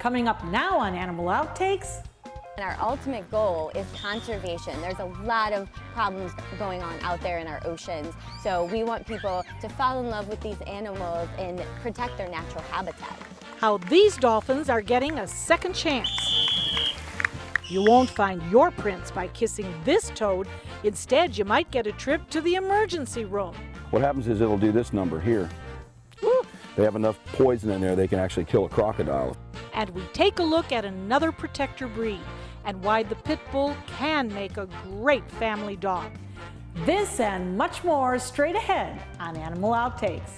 Coming up now on Animal Outtakes. And our ultimate goal is conservation. There's a lot of problems going on out there in our oceans. So we want people to fall in love with these animals and protect their natural habitat. How these dolphins are getting a second chance. You won't find your prince by kissing this toad. Instead, you might get a trip to the emergency room. What happens is it'll do this number here. Woo. They have enough poison in there they can actually kill a crocodile. And we take a look at another protector breed and why the pit bull can make a great family dog. This and much more straight ahead on Animal Outtakes.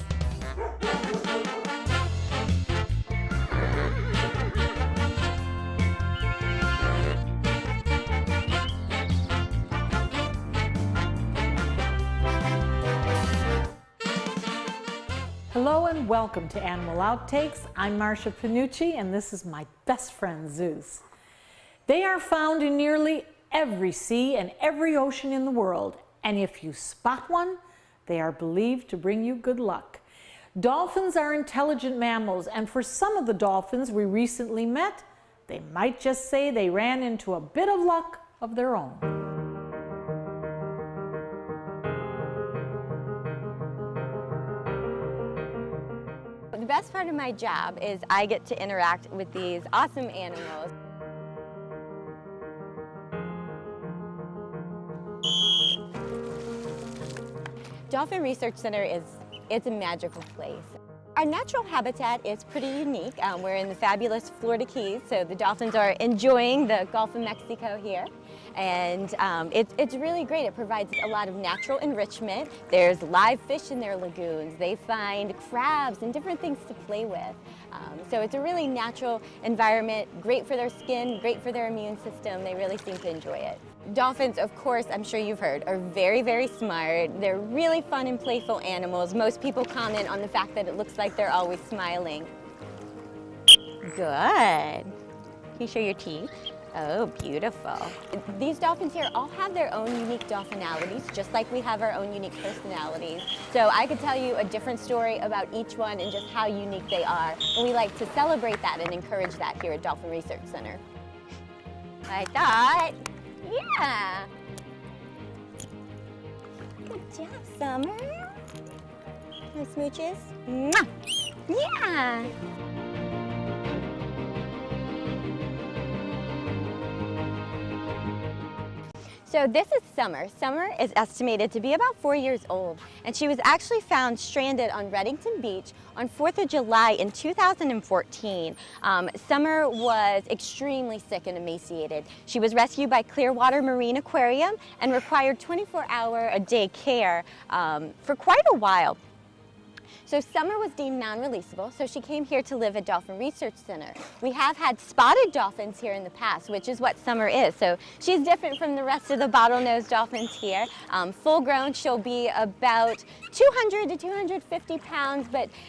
Hello and welcome to Animal Outtakes. I'm Marcia Panucci and this is my best friend Zeus. They are found in nearly every sea and every ocean in the world, and if you spot one, they are believed to bring you good luck. Dolphins are intelligent mammals, and for some of the dolphins we recently met, they might just say they ran into a bit of luck of their own. The best part of my job is I get to interact with these awesome animals. Dolphin Research Center it's a magical place. Our natural habitat is pretty unique. We're in the fabulous Florida Keys, so the dolphins are enjoying the Gulf of Mexico here. And it's really great. It provides a lot of natural enrichment. There's live fish in their lagoons. They find crabs and different things to play with. So it's a really natural environment, great for their skin, great for their immune system. They really seem to enjoy it. Dolphins, of course, I'm sure you've heard, are very, very smart. They're really fun and playful animals. Most people comment on the fact that it looks like they're always smiling. Good. Can you show your teeth? Oh, beautiful. These dolphins here all have their own unique dolphinalities, just like we have our own unique personalities. So I could tell you a different story about each one and just how unique they are. And we like to celebrate that and encourage that here at Dolphin Research Center. I thought, yeah. Good job, Summer. No smooches? Mwah. Yeah. So this is Summer. Summer is estimated to be about 4 years old, and she was actually found stranded on Reddington Beach on 4th of July in 2014. Summer was extremely sick and emaciated. She was rescued by Clearwater Marine Aquarium and required 24-hour-a-day care for quite a while. So Summer was deemed non-releasable, so she came here to live at Dolphin Research Center. We have had spotted dolphins here in the past, which is what Summer is. So she's different from the rest of the bottlenose dolphins here. Full grown, she'll be about 200 to 250 pounds,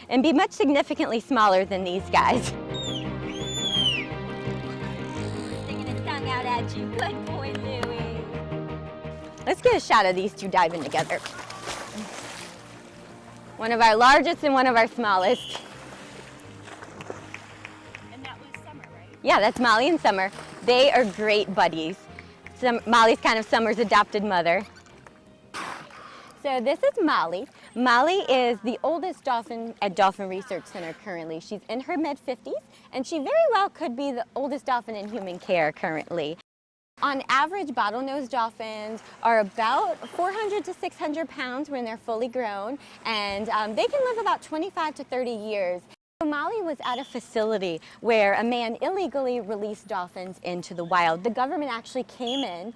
and be much significantly smaller than these guys. Sticking his tongue out at you. Good boy, Louie. Let's get a shot of these two diving together. One of our largest and one of our smallest. And that was Summer, right? Yeah, that's Molly and Summer. They are great buddies. Molly's kind of Summer's adopted mother. So this is Molly. Molly is the oldest dolphin at Dolphin Research Center currently. She's in her mid-50s, and she very well could be the oldest dolphin in human care currently. On average, bottlenose dolphins are about 400 to 600 pounds when they're fully grown, and they can live about 25 to 30 years. Molly was at a facility where a man illegally released dolphins into the wild. The government actually came in,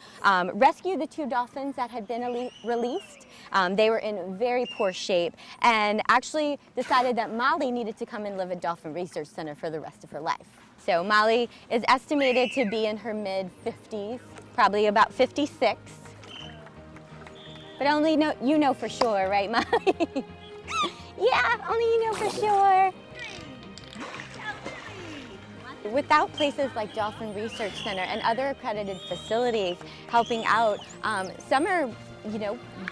rescued the two dolphins that had been released. They were in very poor shape, and actually decided that Molly needed to come and live at Dolphin Research Center for the rest of her life. So Molly is estimated to be in her mid-50s, probably about 56. But only you know for sure, right, Molly? Yeah, only you know for sure. Without places like Dolphin Research Center and other accredited facilities helping out, Summer,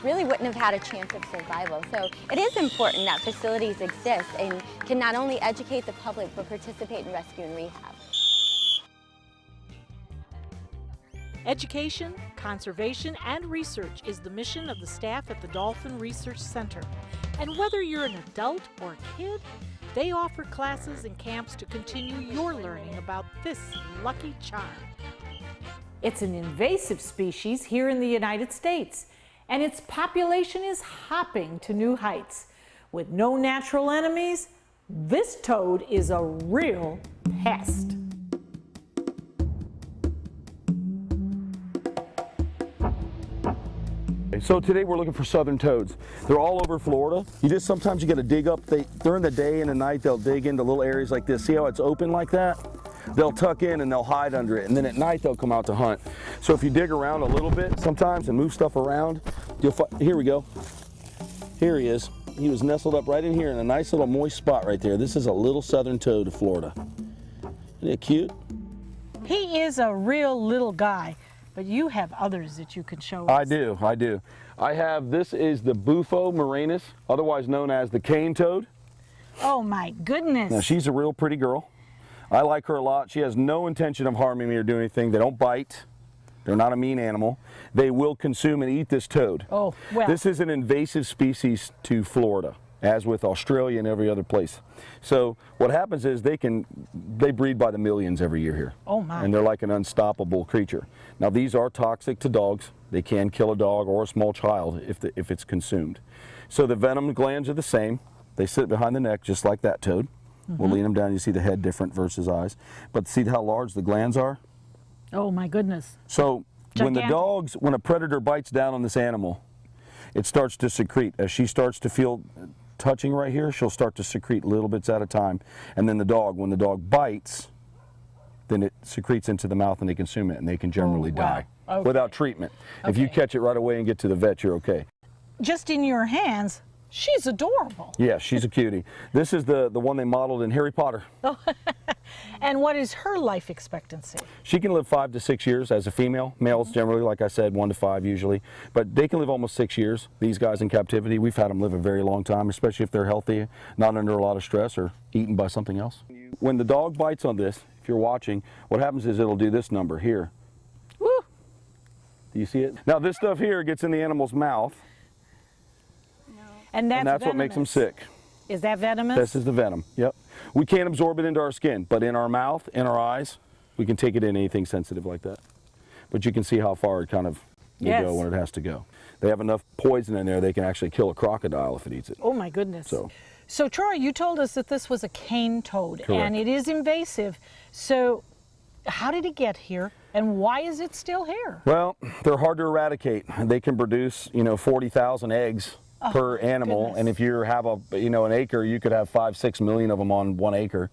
really wouldn't have had a chance of survival. So it is important that facilities exist and can not only educate the public, but participate in rescue and rehab. Education, conservation, and research is the mission of the staff at the Dolphin Research Center. And whether you're an adult or a kid, they offer classes and camps to continue your learning about this lucky charm. It's an invasive species here in the United States, and its population is hopping to new heights. With no natural enemies, this toad is a real pest. So today we're looking for southern toads. They're all over Florida. Sometimes you got to dig up. During the day and the night they'll dig into little areas like this. See how it's open like that? They'll tuck in and they'll hide under it, and then at night they'll come out to hunt. So if you dig around a little bit sometimes and move stuff around, you'll find, here we go. Here he is. He was nestled up right in here in a nice little moist spot right there. This is a little southern toad of Florida. Isn't it cute? He is a real little guy, but you have others that you can show us. I do. I have, this is the Bufo moranis, otherwise known as the cane toad. Oh my goodness. Now she's a real pretty girl. I like her a lot. She has no intention of harming me or doing anything. They don't bite. They're not a mean animal. They will consume and eat this toad. Oh, well. This is an invasive species to Florida, as with Australia and every other place. So what happens is they breed by the millions every year here. Oh my. And they're like an unstoppable creature. Now these are toxic to dogs. They can kill a dog or a small child if it's consumed. So the venom glands are the same. They sit behind the neck just like that toad. We'll lean them down, you see the head different versus eyes. But see how large the glands are? Oh my goodness. So Gigantic. when a predator bites down on this animal, it starts to secrete. As she starts to feel touching right here, she'll start to secrete little bits at a time. And then when the dog bites, then it secretes into the mouth and they consume it, and they can generally die without treatment. If you catch it right away and get to the vet, you're okay. Just in your hands, she's adorable. Yeah, she's a cutie. This is the one they modeled in Harry Potter. And what is her life expectancy? She can live 5 to 6 years as a female. Males generally, like I said, 1 to 5 usually. But they can live almost 6 years. These guys in captivity, we've had them live a very long time, especially if they're healthy, not under a lot of stress or eaten by something else. When the dog bites on this, if you're watching, what happens is it'll do this number here. Woo! Do you see it? Now this stuff here gets in the animal's mouth. And that's what makes them sick. Is that venomous? This is the venom, yep. We can't absorb it into our skin, but in our mouth, in our eyes, we can take it in anything sensitive like that. But you can see how far it kind of will go when it has to go. They have enough poison in there, they can actually kill a crocodile if it eats it. Oh my goodness. So Troy, you told us that this was a cane toad. Correct. And it is invasive. So how did it get here? And why is it still here? Well, they're hard to eradicate. They can produce, 40,000 eggs per animal, goodness. and if you have an acre, you could have 5-6 million of them on 1 acre.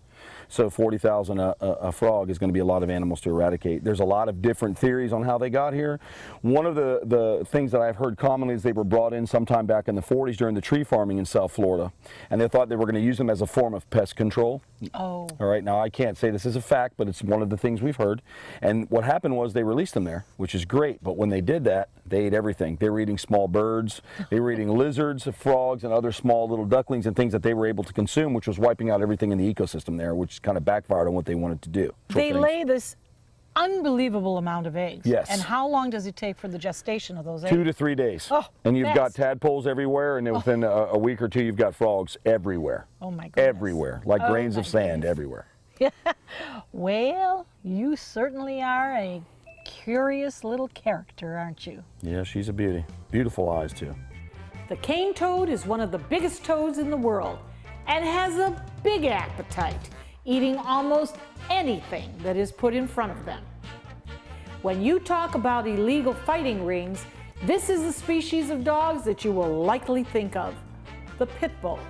So 40,000 a frog is going to be a lot of animals to eradicate. There's a lot of different theories on how they got here. One of the things that I've heard commonly is they were brought in sometime back in the 40s during the tree farming in South Florida, and they thought they were going to use them as a form of pest control. Oh. All right, now I can't say this is a fact, but it's one of the things we've heard. And what happened was they released them there, which is great, but when they did that, they ate everything. They were eating small birds, they were eating lizards, frogs, and other small little ducklings and things that they were able to consume, which was wiping out everything in the ecosystem there, which kind of backfired on what they wanted to do. They lay this unbelievable amount of eggs. Yes. And how long does it take for the gestation of those eggs? 2 to 3 days. Oh, and you've got fast. tadpoles everywhere, and then within a week or two, you've got frogs everywhere. Oh my goodness. Everywhere, like grains of sand everywhere. Well, you certainly are a curious little character, aren't you? Yeah, she's a beauty. Beautiful eyes, too. The cane toad is one of the biggest toads in the world and has a big appetite, eating almost anything that is put in front of them. When you talk about illegal fighting rings, this is the species of dogs that you will likely think of, the pit bull.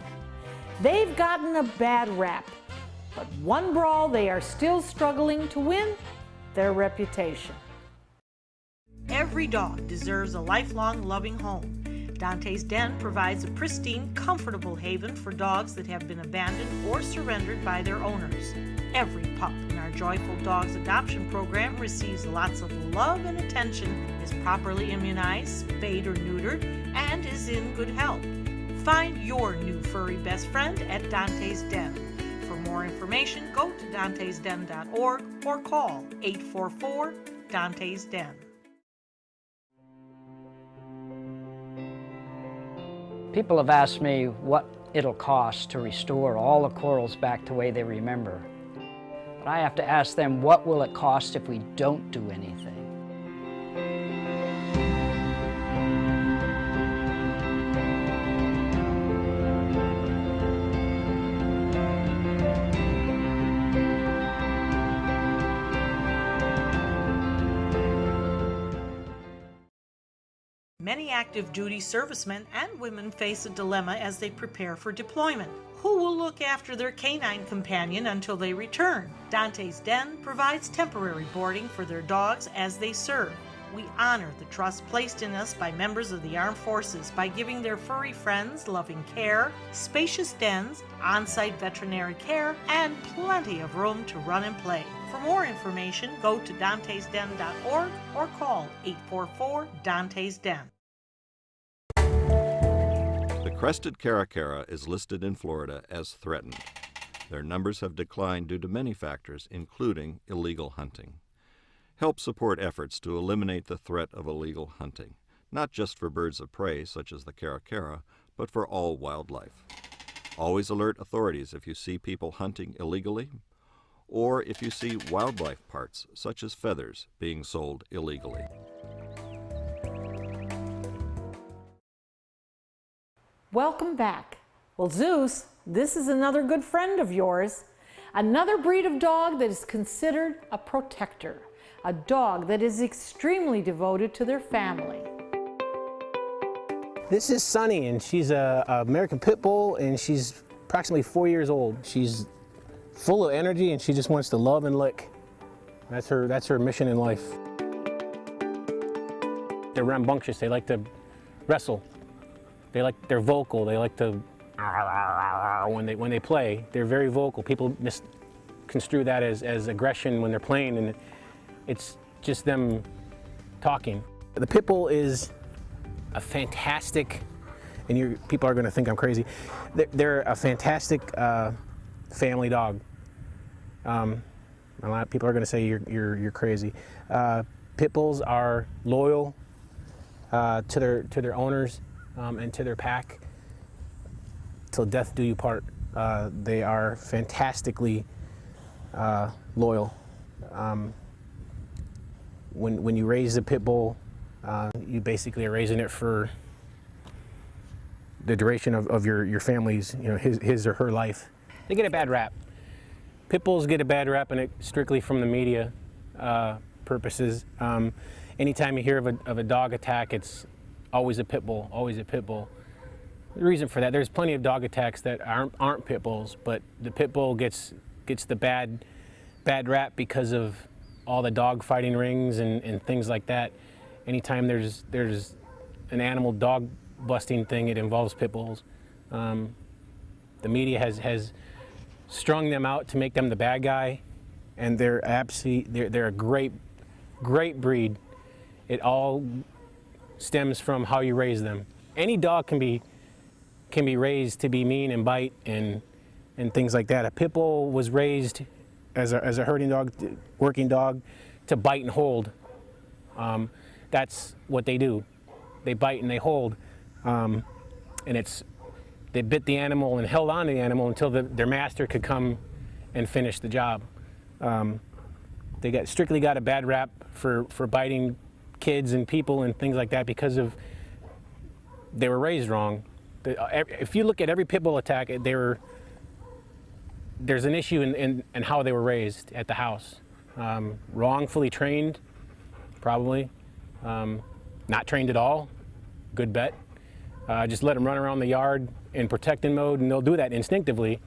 They've gotten a bad rap, but one brawl they are still struggling to win, their reputation. Every dog deserves a lifelong loving home. Dante's Den provides a pristine, comfortable haven for dogs that have been abandoned or surrendered by their owners. Every pup in our Joyful Dogs adoption program receives lots of love and attention, is properly immunized, spayed or neutered, and is in good health. Find your new furry best friend at Dante's Den. For more information, go to dantesden.org or call 844-DANTES-DEN. People have asked me what it'll cost to restore all the corals back the way they remember. But I have to ask them, what will it cost if we don't do anything? Many active duty servicemen and women face a dilemma as they prepare for deployment. Who will look after their canine companion until they return? Dante's Den provides temporary boarding for their dogs as they serve. We honor the trust placed in us by members of the armed forces by giving their furry friends loving care, spacious dens, on-site veterinary care, and plenty of room to run and play. For more information, go to dantesden.org or call 844-DANTES-DEN. The crested caracara is listed in Florida as threatened. Their numbers have declined due to many factors, including illegal hunting. Help support efforts to eliminate the threat of illegal hunting, not just for birds of prey such as the caracara, but for all wildlife. Always alert authorities if you see people hunting illegally, or if you see wildlife parts, such as feathers, being sold illegally. Welcome back. Well, Zeus, this is another good friend of yours. Another breed of dog that is considered a protector. A dog that is extremely devoted to their family. This is Sunny, and she's a American Pit Bull, and she's approximately 4 years old. She's full of energy, and she just wants to love and lick. That's her mission in life. They're rambunctious. They like to wrestle. They're vocal. They like to when they play. They're very vocal. People misconstrue that as aggression when they're playing, and it's just them talking. The Pit Bull is a fantastic, and people are going to think I'm crazy. They're a fantastic family dog. A lot of people are going to say you're crazy. Pit Bulls are loyal to their owners and to their pack till death do you part. They are fantastically loyal. When you raise a Pit Bull, you basically are raising it for the duration of your family's, his or her life. They get a bad rap. Pit Bulls get a bad rap, and it's strictly from the media purposes. Anytime you hear of a dog attack, it's always a Pit Bull, always a Pit Bull. The reason for that, there's plenty of dog attacks that aren't Pit Bulls, but the Pit Bull gets the bad rap because of all the dog fighting rings and things like that. Anytime there's an animal dog busting thing, it involves Pit Bulls. The media has strung them out to make them the bad guy, and they're a great breed. It all stems from how you raise them. Any dog can be raised to be mean and bite and things like that. A Pit Bull was raised as a herding dog, working dog, to bite and hold. That's what they do. They bite and they hold. And they bit the animal and held on to the animal until their master could come and finish the job. They strictly got a bad rap for biting kids and people and things like that because they were raised wrong. If you look at every Pit Bull attack, there's an issue in how they were raised at the house. Wrongfully trained, probably. Not trained at all, good bet. Just let them run around the yard in protecting mode, and they'll do that instinctively.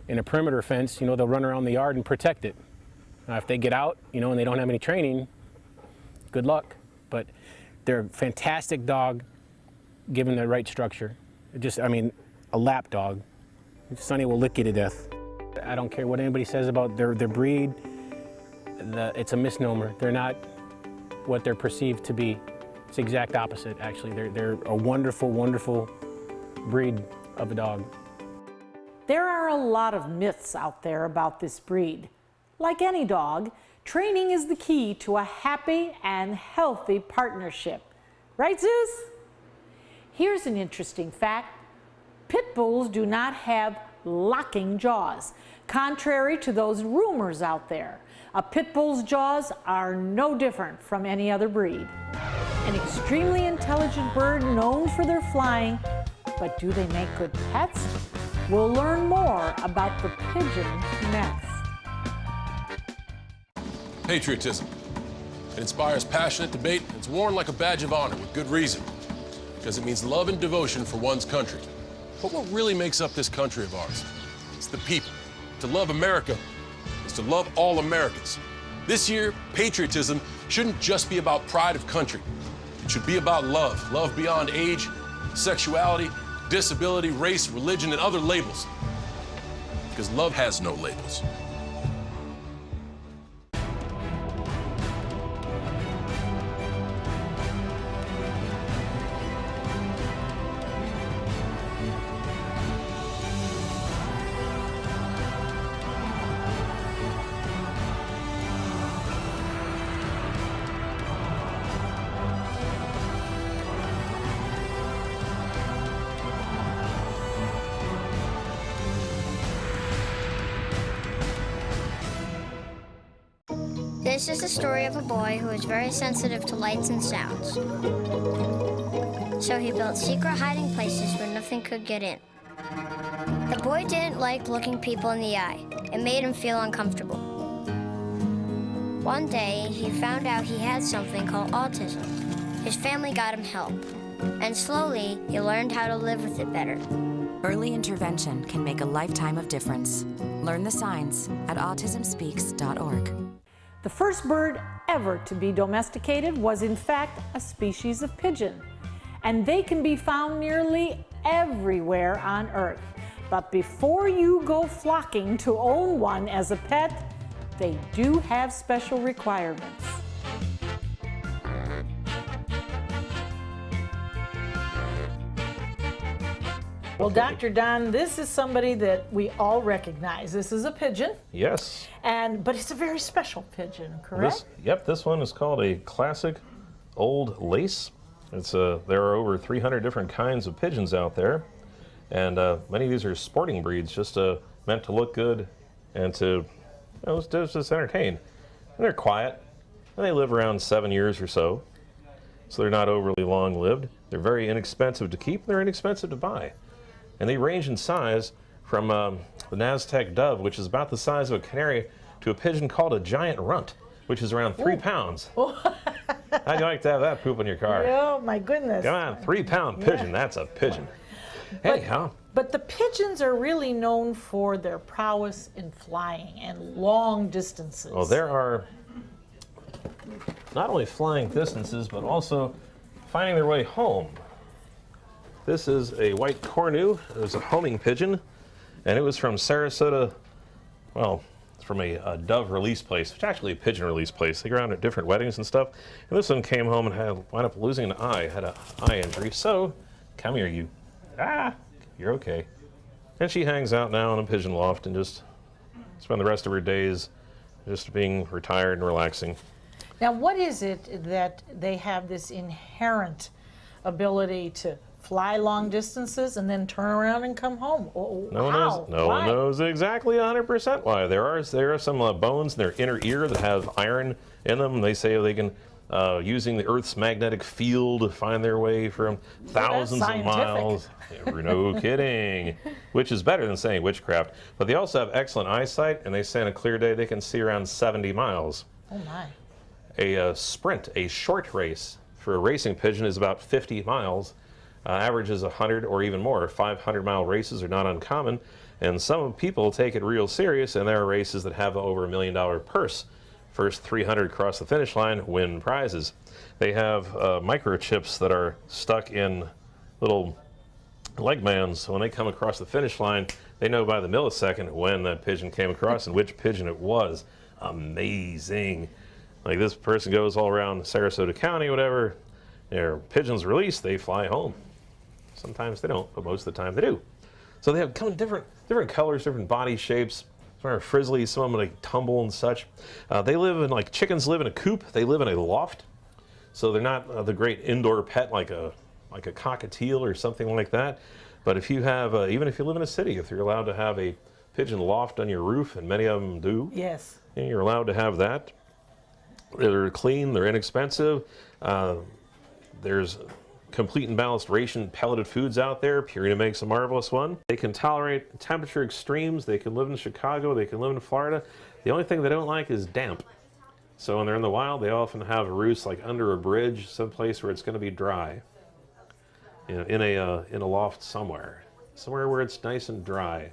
In a perimeter fence, they'll run around the yard and protect it. If they get out, and they don't have any training, good luck. But they're a fantastic dog, given the right structure. A lap dog. Sonny will lick you to death. I don't care what anybody says about their breed. It's a misnomer. They're not what they're perceived to be. It's the exact opposite, actually. They're a wonderful, wonderful breed of a dog. There are a lot of myths out there about this breed. Like any dog, training is the key to a happy and healthy partnership. Right, Zeus? Here's an interesting fact. Pit bulls do not have locking jaws, contrary to those rumors out there. A pit bull's jaws are no different from any other breed. An extremely intelligent bird known for their flying, but do they make good pets? We'll learn more about the pigeon next. Patriotism. It inspires passionate debate, and it's worn like a badge of honor with good reason, because it means love and devotion for one's country. But what really makes up this country of ours? It's the people. To love America is to love all Americans. This year, patriotism shouldn't just be about pride of country. It should be about love, love beyond age, sexuality, disability, race, religion, and other labels. Because love has no labels. This is the story of a boy who was very sensitive to lights and sounds. So he built secret hiding places where nothing could get in. The boy didn't like looking people in the eye. It made him feel uncomfortable. One day, he found out he had something called autism. His family got him help. And slowly, he learned how to live with it better. Early intervention can make a lifetime of difference. Learn the signs at autismspeaks.org. The first bird ever to be domesticated was in fact a species of pigeon, and they can be found nearly everywhere on Earth. But before you go flocking to own one as a pet, they do have special requirements. Well, Dr. Don, this is somebody that we all recognize. This is a pigeon. Yes. But it's a very special pigeon, correct? This one is called a classic old lace. There are over 300 different kinds of pigeons out there, and many of these are sporting breeds, just meant to look good and to just entertain. And they're quiet, and they live around 7 years or so, so they're not overly long-lived. They're very inexpensive to keep, and they're inexpensive to buy. And they range in size from the Naztec dove, which is about the size of a canary, to a pigeon called a giant runt, which is around 3 pounds. How'd you like to have that poop in your car? Oh, my goodness. Come on, 3-pound pigeon. Yeah. That's a pigeon. Anyhow. But the pigeons are really known for their prowess in flying and long distances. Well, there are not only flying distances, but also finding their way home. This is a white cornu. It was a homing pigeon, and it was from Sarasota. Well, it's from a dove release place, which is actually a pigeon release place. They go around at different weddings and stuff. And this one came home and wound up losing an eye, had an eye injury. So, come here, you. You're okay. And she hangs out now in a pigeon loft and just spend the rest of her days just being retired and relaxing. Now, what is it that they have this inherent ability to fly long distances and then turn around and come home? No one knows exactly 100% why. There are some bones in their inner ear that have iron in them. They say they can, using the Earth's magnetic field, find their way from thousands of miles. No kidding. Which is better than saying witchcraft. But they also have excellent eyesight, and they say on a clear day they can see around 70 miles. Oh my. A sprint, a short race for a racing pigeon is about 50 miles. Average is 100 or even more. 500-mile races are not uncommon, and some people take it real serious, and there are races that have over $1 million purse. First 300 across the finish line win prizes. They have microchips that are stuck in little leg bands. So when they come across the finish line, they know by the millisecond when that pigeon came across and which pigeon it was. Amazing. Like this person goes all around Sarasota County, whatever. Their pigeons released, they fly home. Sometimes they don't, but most of the time they do. So they have kind of different colors, different body shapes. Some are frizzly, some of them like tumble and such. They live in, like chickens live in a coop. They live in a loft. So they're not the great indoor pet like a cockatiel or something like that. But if you have, even if you live in a city, if you're allowed to have a pigeon loft on your roof, and many of them do, Yes. and you're allowed to have that. They're clean, they're inexpensive. There's complete and balanced ration pelleted foods out there. Purina makes a marvelous one. They can tolerate temperature extremes. They can live in Chicago, they can live in Florida. The only thing they don't like is damp. So when they're in the wild, they often have a roost like under a bridge, someplace where it's going to be dry. You know, in a loft somewhere where it's nice and dry.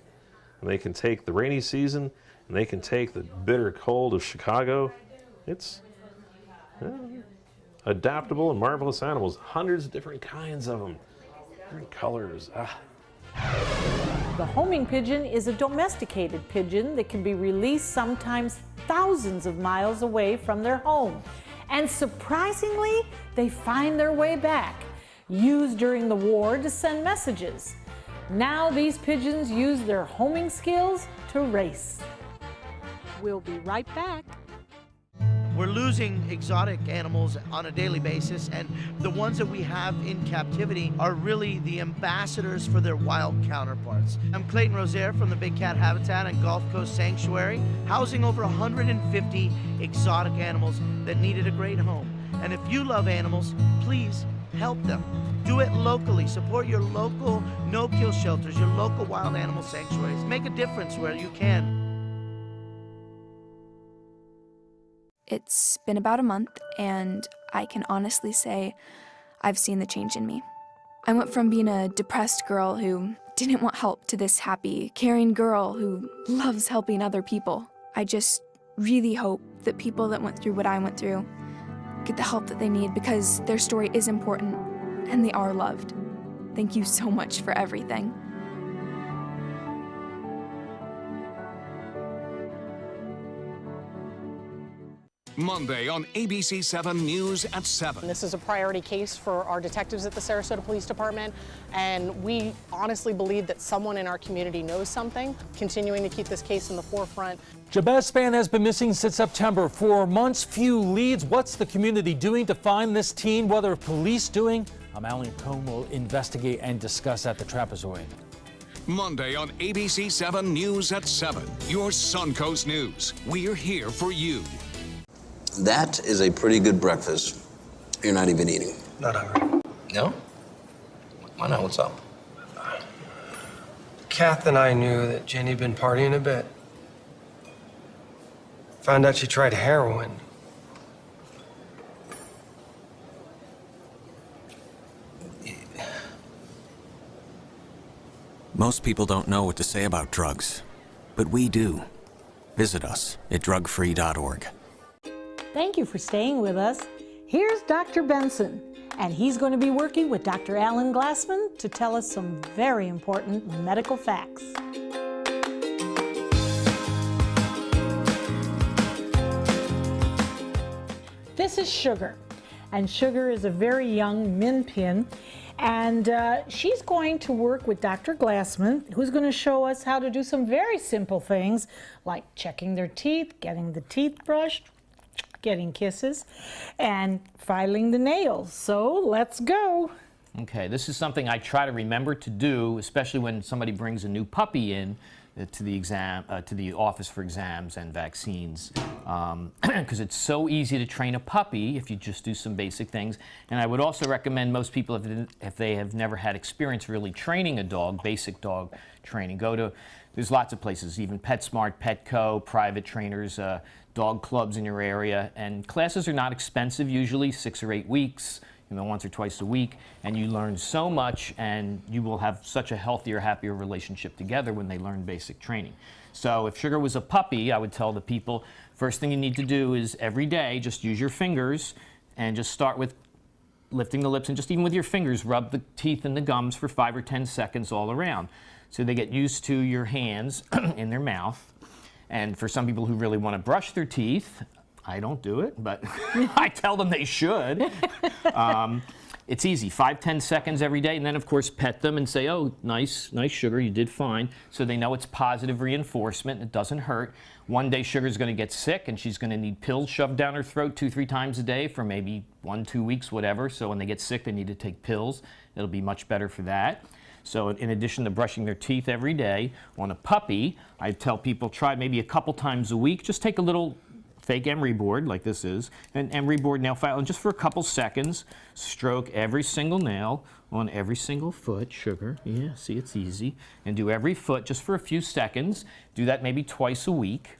And they can take the rainy season, and they can take the bitter cold of Chicago. It's adaptable and marvelous animals. Hundreds of different kinds of them, different colors. The homing pigeon is a domesticated pigeon that can be released sometimes thousands of miles away from their home. And surprisingly, they find their way back, used during the war to send messages. Now these pigeons use their homing skills to race. We'll be right back. We're losing exotic animals on a daily basis, and the ones that we have in captivity are really the ambassadors for their wild counterparts. I'm Clayton Rozier from the Big Cat Habitat and Gulf Coast Sanctuary, housing over 150 exotic animals that needed a great home. And if you love animals, please help them. Do it locally. Support your local no-kill shelters, your local wild animal sanctuaries. Make a difference where you can. It's been about a month, and I can honestly say I've seen the change in me. I went from being a depressed girl who didn't want help to this happy, caring girl who loves helping other people. I just really hope that people that went through what I went through get the help that they need, because their story is important and they are loved. Thank you so much for everything. Monday on ABC 7 News at 7. This is a priority case for our detectives at the Sarasota Police Department, and we honestly believe that someone in our community knows something, continuing to keep this case in the forefront. Jabez Spann has been missing since September. 4 months, few leads. What's the community doing to find this teen? What are police doing? Alan Cohn will investigate and discuss at the trapezoid. Monday on ABC 7 News at 7. Your Suncoast News. We're here for you. That is a pretty good breakfast. You're not even eating. Not hungry. No? Why not? What's up? Kath and I knew that Jenny had been partying a bit. Found out she tried heroin. Most people don't know what to say about drugs, but we do. Visit us at drugfree.org. Thank you for staying with us. Here's Dr. Benson, and he's going to be working with Dr. Alan Glassman to tell us some very important medical facts. This is Sugar, and Sugar is a very young min pin, and she's going to work with Dr. Glassman, who's going to show us how to do some very simple things like checking their teeth, getting the teeth brushed, getting kisses, and filing the nails. So let's go. Okay, this is something I try to remember to do, especially when somebody brings a new puppy in to the office for exams and vaccines, because it's so easy to train a puppy if you just do some basic things. And I would also recommend most people, if they have never had experience really training a dog, basic dog training, there's lots of places, even PetSmart, Petco, private trainers, dog clubs in your area, and classes are not expensive, usually 6 or 8 weeks, once or twice a week, and you learn so much, and you will have such a healthier, happier relationship together when they learn basic training. So if Sugar was a puppy, I would tell the people, first thing you need to do is every day, just use your fingers and just start with lifting the lips, and just even with your fingers, rub the teeth and the gums for 5 or 10 seconds all around. So they get used to your hands in their mouth. And for some people who really want to brush their teeth, I don't do it, but I tell them they should. It's easy, 5-10 seconds every day, and then of course pet them and say, oh, nice Sugar, you did fine. So they know it's positive reinforcement, it doesn't hurt. One day Sugar's going to get sick and she's going to need pills shoved down her throat 2-3 times a day for maybe 1-2 weeks, whatever. So when they get sick, they need to take pills. It'll be much better for that. So in addition to brushing their teeth every day, on a puppy, I tell people try maybe a couple times a week. Just take a little fake emery board like this is, an emery board nail file, and just for a couple seconds, stroke every single nail on every single foot. Sugar, yeah, see, it's easy. And do every foot just for a few seconds. Do that maybe twice a week.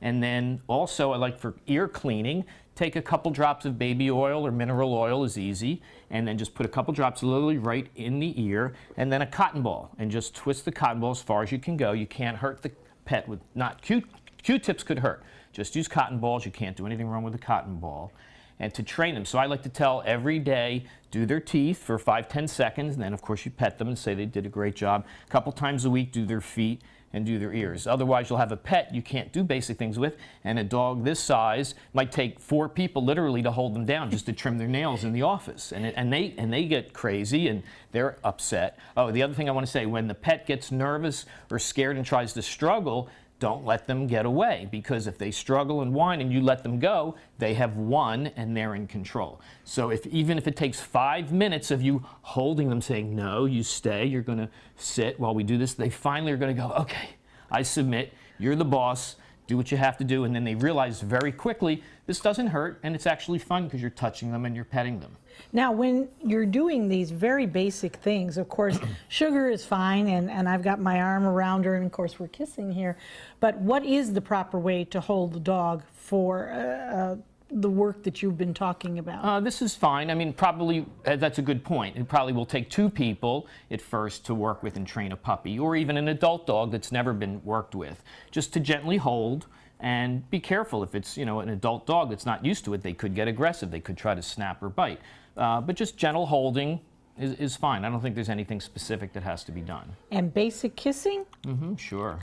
And then also, I like for ear cleaning, take a couple drops of baby oil or mineral oil is easy, and then just put a couple drops literally right in the ear, and then a cotton ball, and just twist the cotton ball as far as you can go. You can't hurt the pet with, not Q-tips could hurt. Just use cotton balls. You can't do anything wrong with a cotton ball. And to train them. So I like to tell every day, do their teeth for 5-10 seconds, and then of course you pet them and say they did a great job. A couple times a week, do their feet and do their ears. Otherwise, you'll have a pet you can't do basic things with, and a dog this size might take 4 people literally to hold them down just to trim their nails in the office. And they get crazy and they're upset. Oh, the other thing I want to say, when the pet gets nervous or scared and tries to struggle, don't let them get away, because if they struggle and whine and you let them go, they have won and they're in control. So even if it takes 5 minutes of you holding them, saying, no, you stay, you're going to sit while we do this, they finally are going to go, okay, I submit, you're the boss, do what you have to do, and then they realize very quickly this doesn't hurt and it's actually fun because you're touching them and you're petting them. Now, when you're doing these very basic things, of course, Sugar is fine, and I've got my arm around her, and of course we're kissing here, but what is the proper way to hold the dog for the work that you've been talking about? This is fine. I mean, probably, that's a good point. It probably will take 2 people at first to work with and train a puppy, or even an adult dog that's never been worked with, just to gently hold. And be careful. If it's, you know, an adult dog that's not used to it, they could get aggressive. They could try to snap or bite. But just gentle holding is fine. I don't think there's anything specific that has to be done. And basic kissing? Mm-hmm, sure.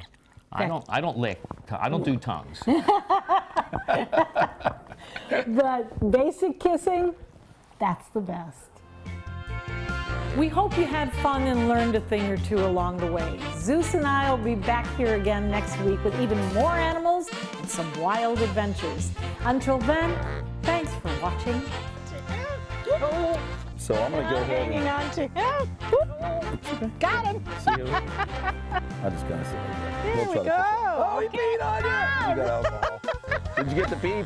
I don't lick. I don't do tongues. But basic kissing, that's the best. We hope you had fun and learned a thing or two along the way. Zeus and I will be back here again next week with even more animals and some wild adventures. Until then, thanks for watching. So I'm going to go ahead hanging on to him. Got him. See you. I just got to say that. There we go. Oh, he peed on you. You got alcohol. Did you get the pee?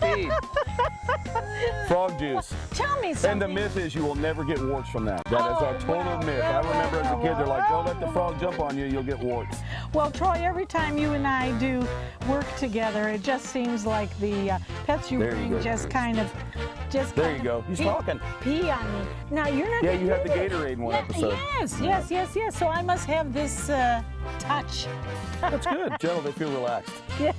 Frog juice. Tell me something. And the myth is you will never get warts from that. That is a total myth. I remember as a kid, they're like, don't let the frog jump on you, you'll get warts. Well, Troy, every time you and I do work together, it just seems like the pets you bring just kind of there you go. He's talking. Pee on me. Now, you're not... Yeah, you had the Gatorade in one episode. Yes. So I must have this touch. That's good. Gentle, they feel relaxed. Yeah.